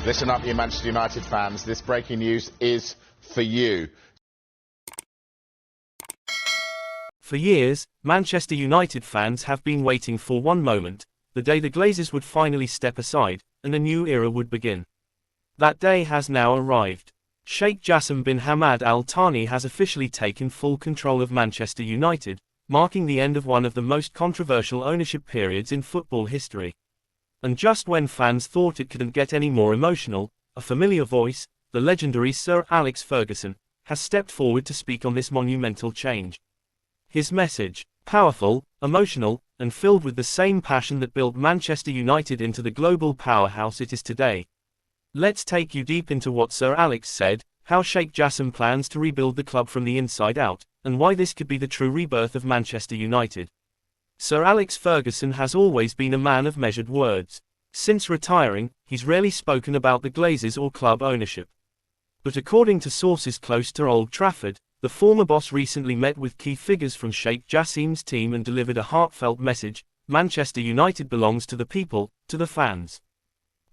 Listen up, you Manchester United fans. This breaking news is for you. For years, Manchester United fans have been waiting for one moment, the day the Glazers would finally step aside, and a new era would begin. That day has now arrived. Sheikh Jassim bin Hamad Al Thani has officially taken full control of Manchester United, marking the end of one of the most controversial ownership periods in football history. And just when fans thought it couldn't get any more emotional, a familiar voice, the legendary Sir Alex Ferguson, has stepped forward to speak on this monumental change. His message, powerful, emotional, and filled with the same passion that built Manchester United into the global powerhouse it is today. Let's take you deep into what Sir Alex said, how Sheikh Jassim plans to rebuild the club from the inside out, and why this could be the true rebirth of Manchester United. Sir Alex Ferguson has always been a man of measured words. Since retiring, he's rarely spoken about the Glazers or club ownership. But according to sources close to Old Trafford, the former boss recently met with key figures from Sheikh Jassim's team and delivered a heartfelt message: Manchester United belongs to the people, to the fans.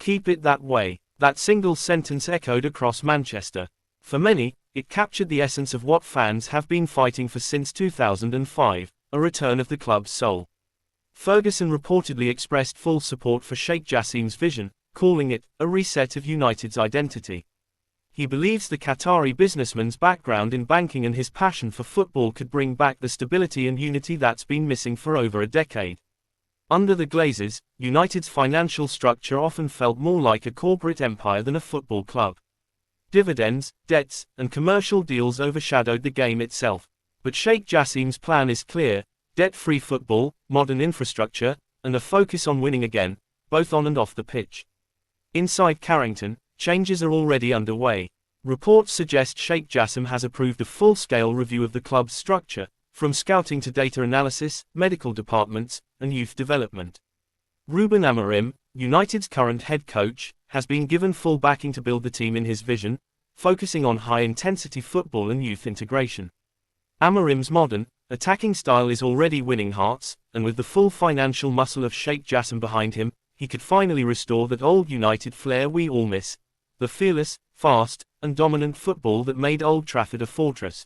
Keep it that way. That single sentence echoed across Manchester. For many, it captured the essence of what fans have been fighting for since 2005, a return of the club's soul. Ferguson reportedly expressed full support for Sheikh Jassim's vision, calling it a reset of United's identity. He believes the Qatari businessman's background in banking and his passion for football could bring back the stability and unity that's been missing for over a decade. Under the Glazers, United's financial structure often felt more like a corporate empire than a football club. Dividends, debts, and commercial deals overshadowed the game itself. But Sheikh Jassim's plan is clear: debt-free football, modern infrastructure, and a focus on winning again, both on and off the pitch. Inside Carrington, changes are already underway. Reports suggest Sheikh Jassim has approved a full-scale review of the club's structure, from scouting to data analysis, medical departments, and youth development. Rúben Amorim, United's current head coach, has been given full backing to build the team in his vision, focusing on high-intensity football and youth integration. Amorim's modern, attacking style is already winning hearts, and with the full financial muscle of Sheikh Jassim behind him, he could finally restore that old United flair we all miss: the fearless, fast, and dominant football that made Old Trafford a fortress.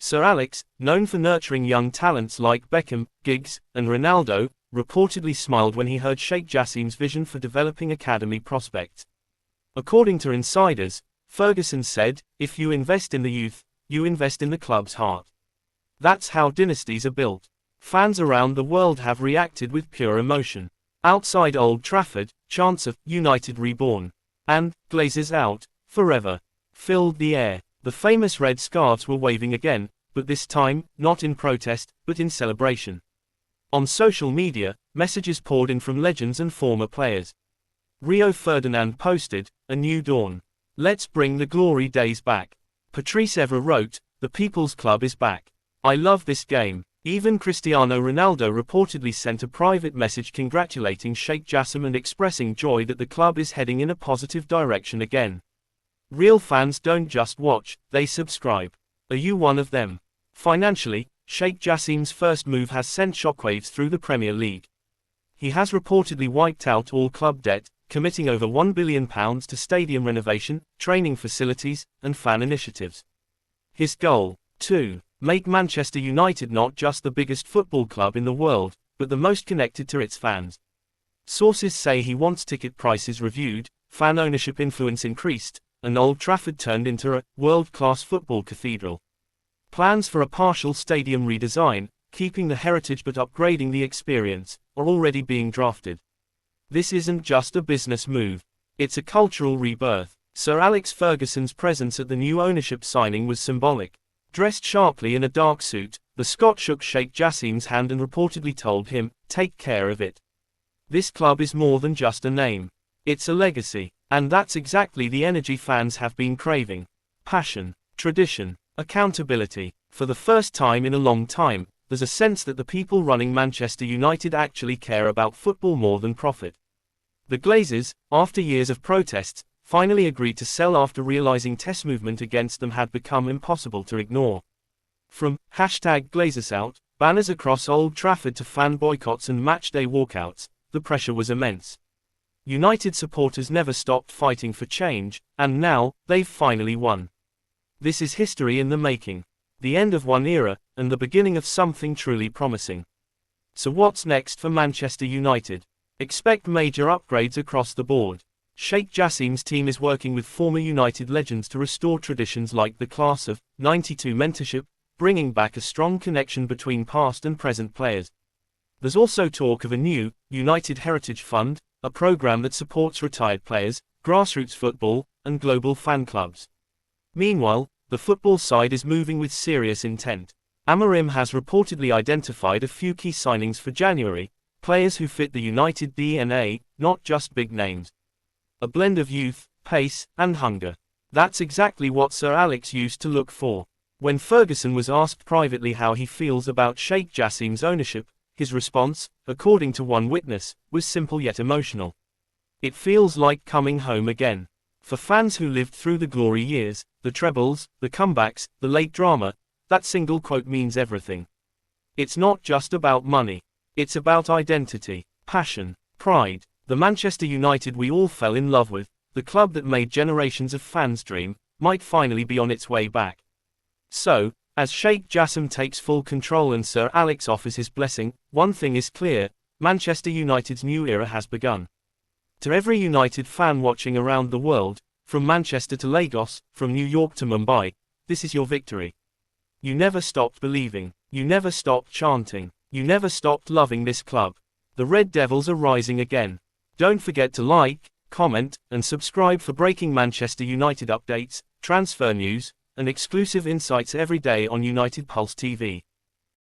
Sir Alex, known for nurturing young talents like Beckham, Giggs, and Ronaldo, reportedly smiled when he heard Sheikh Jassim's vision for developing academy prospects. According to insiders, Ferguson said, "If you invest in the youth, you invest in the club's heart." That's how dynasties are built. Fans around the world have reacted with pure emotion. Outside Old Trafford, chants of "United Reborn" and "Glazers out, forever" filled the air. The famous red scarves were waving again, but this time, not in protest, but in celebration. On social media, messages poured in from legends and former players. Rio Ferdinand posted, "A new dawn. Let's bring the glory days back." Patrice Evra wrote, "The People's Club is back. I love this game." Even Cristiano Ronaldo reportedly sent a private message congratulating Sheikh Jassim and expressing joy that the club is heading in a positive direction again. Real fans don't just watch, they subscribe. Are you one of them? Financially, Sheikh Jassim's first move has sent shockwaves through the Premier League. He has reportedly wiped out all club debt, committing over £1 billion to stadium renovation, training facilities, and fan initiatives. His goal: 2. Make Manchester United not just the biggest football club in the world, but the most connected to its fans. Sources say he wants ticket prices reviewed, fan ownership influence increased, and Old Trafford turned into a world-class football cathedral. Plans for a partial stadium redesign, keeping the heritage but upgrading the experience, are already being drafted. This isn't just a business move. It's a cultural rebirth. Sir Alex Ferguson's presence at the new ownership signing was symbolic. Dressed sharply in a dark suit, the Scot shook Sheikh Jassim's hand and reportedly told him, "Take care of it. This club is more than just a name. It's a legacy." And that's exactly the energy fans have been craving. Passion, tradition, accountability. For the first time in a long time, there's a sense that the people running Manchester United actually care about football more than profit. The Glazers, after years of protests, finally agreed to sell after realizing test movement against them had become impossible to ignore. From #GlazersOut, banners across Old Trafford to fan boycotts and matchday walkouts, the pressure was immense. United supporters never stopped fighting for change, and now, they've finally won. This is history in the making. The end of one era, and the beginning of something truly promising. So what's next for Manchester United? Expect major upgrades across the board. Sheikh Jassim's team is working with former United legends to restore traditions like the Class of '92 mentorship, bringing back a strong connection between past and present players. There's also talk of a new United Heritage Fund, a program that supports retired players, grassroots football, and global fan clubs. Meanwhile, the football side is moving with serious intent. Amorim has reportedly identified a few key signings for January, players who fit the United DNA, not just big names. A blend of youth, pace, and hunger. That's exactly what Sir Alex used to look for. When Ferguson was asked privately how he feels about Sheikh Jassim's ownership, his response, according to one witness, was simple yet emotional. It feels like coming home again. For fans who lived through the glory years, the trebles, the comebacks, the late drama, that single quote means everything. It's not just about money. It's about identity, passion, pride. The Manchester United we all fell in love with, the club that made generations of fans dream, might finally be on its way back. So, as Sheikh Jassim takes full control and Sir Alex offers his blessing, one thing is clear: Manchester United's new era has begun. To every United fan watching around the world, from Manchester to Lagos, from New York to Mumbai, this is your victory. You never stopped believing. You never stopped chanting. You never stopped loving this club. The Red Devils are rising again. Don't forget to like, comment, and subscribe for breaking Manchester United updates, transfer news, and exclusive insights every day on United Pulse TV.